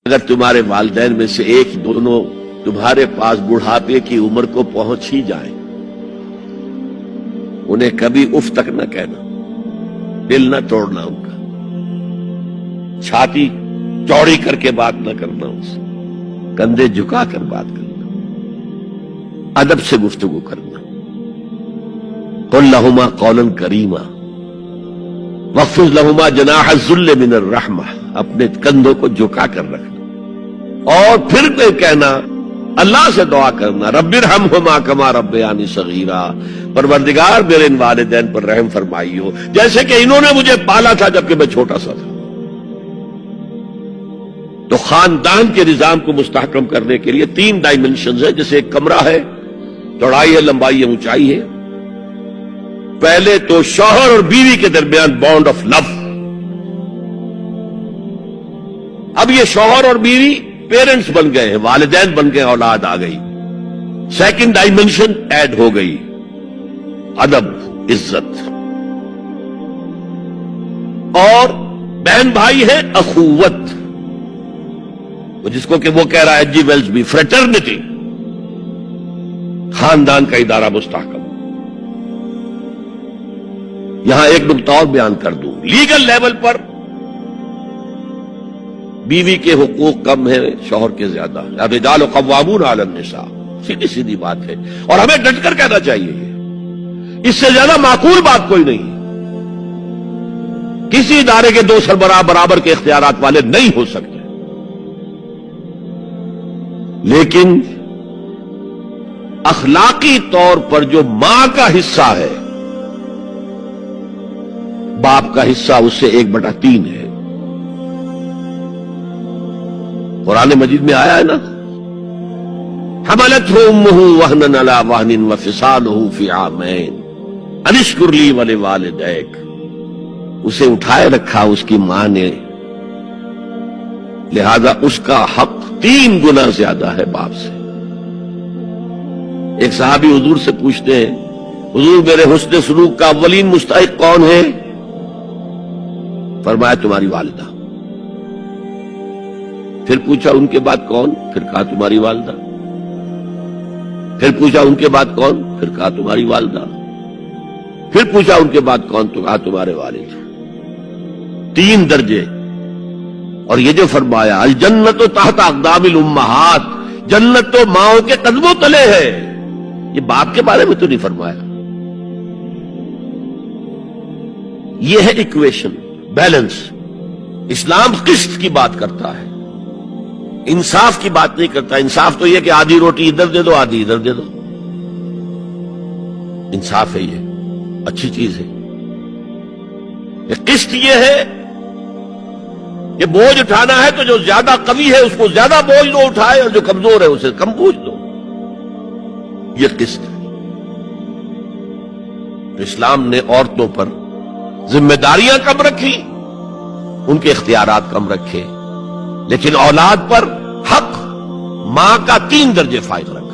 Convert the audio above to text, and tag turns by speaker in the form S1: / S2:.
S1: اگر تمہارے والدین میں سے ایک دونوں تمہارے پاس بڑھاپے کی عمر کو پہنچ ہی جائیں، انہیں کبھی اف تک نہ کہنا، دل نہ توڑنا ان کا، چھاتی چوڑی کر کے بات نہ کرنا، ان سے کندھے جھکا کر بات کرنا، ادب سے گفتگو کرنا۔ قل لہما قولا کریما واخفض لہما جناح الذل من الرحمہ، اپنے کندھوں کو جھکا کر رکھنا، اور پھر کہنا، اللہ سے دعا کرنا، رب ارحمہما کما ربیانی صغیرا، پروردگار میرے ان والدین پر رحم فرمائیو جیسے کہ انہوں نے مجھے پالا تھا جبکہ میں چھوٹا سا تھا۔ تو خاندان کے نظام کو مستحکم کرنے کے لیے 3 ڈائمنشنز ہیں، جیسے ایک کمرہ ہے، چوڑائی ہے، لمبائی ہے، اونچائی ہے۔ پہلے تو شوہر اور بیوی کے درمیان بانڈ آف لو، اب یہ شوہر اور بیوی پیرنٹس بن گئے ہیں، والدین بن گئے، اولاد آ گئی۔ سیکنڈ ڈائمنشن ایڈ ہو گئی، ادب، عزت، اور بہن بھائی ہے اخوت، جس کو کہ وہ کہہ رہا ہے جی ویلز بھی فریٹرنٹی، خاندان کا ادارہ مستحکم۔ یہاں ایک نقطہ اور بیان کر دوں، لیگل لیول پر بیوی کے حقوق کم ہیں شوہر کے زیادہ، الرجال قوامون علی النساء، سیدھی سیدھی بات ہے، اور ہمیں ڈٹ کر کہنا چاہیے یہ، اس سے زیادہ معقول بات کوئی نہیں۔ کسی ادارے کے 2 سربراہ برابر کے اختیارات والے نہیں ہو سکتے، لیکن اخلاقی طور پر جو ماں کا حصہ ہے، باپ کا حصہ اس سے 1/3 ہے۔ قرآن مجید میں آیا ہے نا، حملتہ امہ وہنا علی وہن وفصالہ فی عامین ان اشکر لی ولوالدیک، اسے اٹھائے رکھا اس کی ماں نے، لہذا اس کا حق 3 گنا زیادہ ہے باپ سے۔ ایک صحابی حضور سے پوچھتے ہیں، حضور میرے حسن سلوک کا اولین مستحق کون ہے؟ فرمایا تمہاری والدہ۔ پھر پوچھا ان کے بعد کون؟ پھر کہا تمہاری والدہ۔ پھر پوچھا ان کے بعد کون؟ پھر کہا تمہاری والدہ۔ پھر پوچھا ان کے بعد کون؟ تو کہا تمہارے والد۔ 3 درجے۔ اور یہ جو فرمایا الجنت تحت اقدام الامہات، جنت تو ماؤں کے قدموں تلے ہے، یہ باپ کے بارے میں تو نہیں فرمایا۔ یہ ہے ایکویشن، بیلنس۔ اسلام قسط کی بات کرتا ہے، انصاف کی بات نہیں کرتا۔ انصاف تو یہ کہ آدھی روٹی ادھر دے دو، آدھی ادھر دے دو، انصاف ہے، یہ اچھی چیز ہے۔ قسط یہ ہے کہ بوجھ اٹھانا ہے تو جو زیادہ قوی ہے اس کو زیادہ بوجھ دو اٹھائے، اور جو کمزور ہے اسے کم بوجھ دو، یہ قسط ہے۔ اسلام نے عورتوں پر ذمہ داریاں کم رکھی، ان کے اختیارات کم رکھے، لیکن اولاد پر حق ماں کا 3 درجے فائق رکھا۔